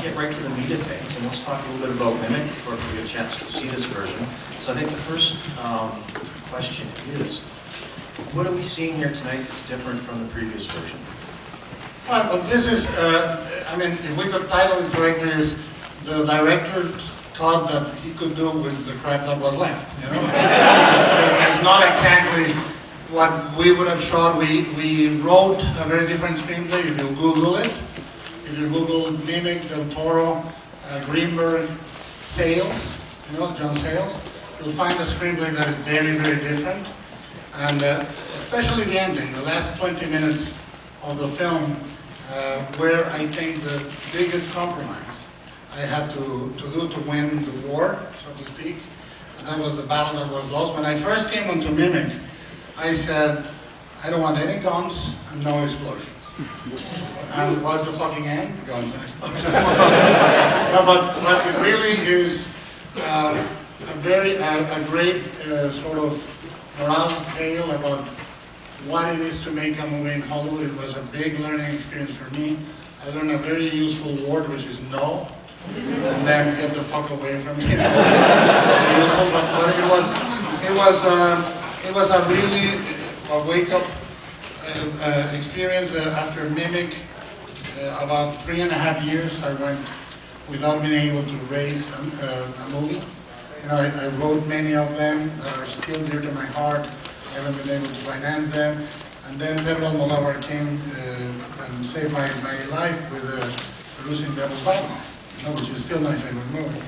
get right to the meat of things, and let's talk a little bit about Mimic before we get a chance to see this version. So I think the first question is, what are we seeing here tonight that's different from the previous version? Well, this is, I mean, if we could title it correctly, is the director thought that he could do with the crap that was left, you know? It's not exactly what we would have shot. We wrote a very different screenplay. If you Google it, if you Google Mimic, Del Toro, Greenberg, Sales, you know, John Sales, you'll find a screenplay that is very, very different. And especially the ending, the last 20 minutes of the film, where I think the biggest compromise I had to do to win the war, so to speak. And that was the battle that was lost. When I first came onto Mimic, I said, I don't want any guns and no explosions. And what's the fucking end? Guns and explosions. No, but it really is a great sort of moral tale about what it is to make a movie in Hollywood. It was a big learning experience for me. I learned a very useful word, which is no, and then get the fuck away from me. But it was a really wake-up experience after Mimic. About 3.5 years I went without being able to raise a movie. You know, I wrote many of them that are still dear to my heart. I haven't been able to finance them. And then Pedro Almodovar came and saved my life with producing Devil's Batman, you know, which is still my favorite movie.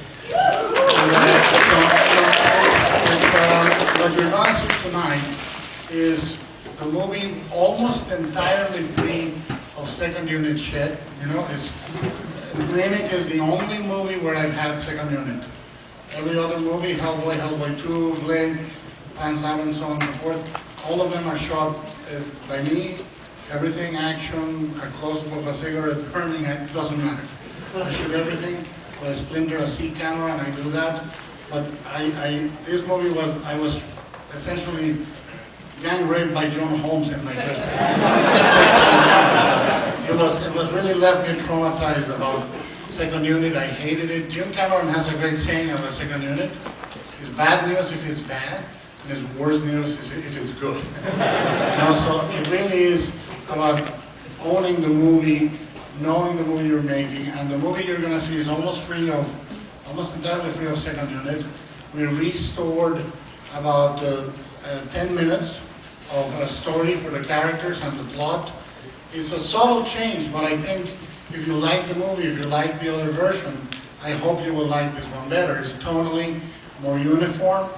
What you're going to see tonight is the movie almost entirely free of second unit shit. You know, Mimic is the only movie where I've had second unit. Every other movie, Hellboy, Hellboy 2, Blade, Pan's Labyrinth, and so on and so forth, all of them are shot by me. Everything, action, a close-up of a cigarette burning, it doesn't matter. I shoot everything. I splinter a C camera and I do that. But this movie I was essentially gang raped by John Holmes in my first It was really left me traumatized about second unit. I hated it. Jim Cameron has a great saying about second unit. It's bad news if it's bad, and it's worse news if it's good. You know, so it really is about owning the movie, knowing the movie you're making, and the movie you're going to see is almost entirely free of second unit. We restored about 10 minutes of a story for the characters and the plot. It's a subtle change, but I think if you like the movie, if you like the other version, I hope you will like this one better. It's tonally more uniform.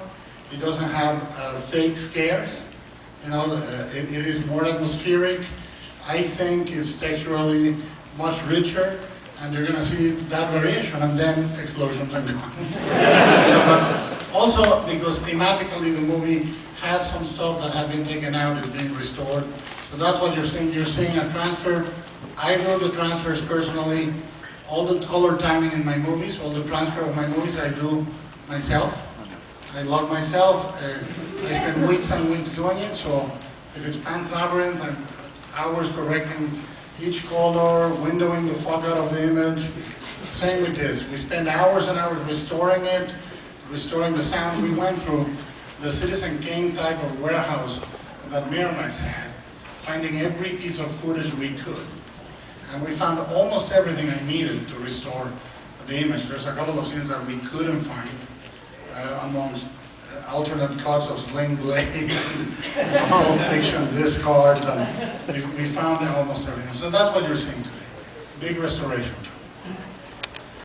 It doesn't have fake scares. You know, it is more atmospheric. I think it's texturally much richer, and you're going to see that variation, and then explosions and gone. But also, because thematically the movie had some stuff that had been taken out, is being restored. So that's what you're seeing. You're seeing a transfer. I do the transfers personally. All the color timing in my movies, all the transfer of my movies, I do myself. I love myself. I spend weeks and weeks doing it. So if it's Pan's Labyrinth, I'm hours correcting each color, windowing the fuck out of the image. Same with this. We spend hours and hours restoring it, restoring the sound. We went through the Citizen Kane type of warehouse that Miramax had, finding every piece of footage we could. And we found almost everything I needed to restore the image. There's a couple of scenes that we couldn't find amongst alternate cuts of Sling Blade and Pulp Fiction discards, and we found almost everything. So that's what you're seeing today. Big restoration.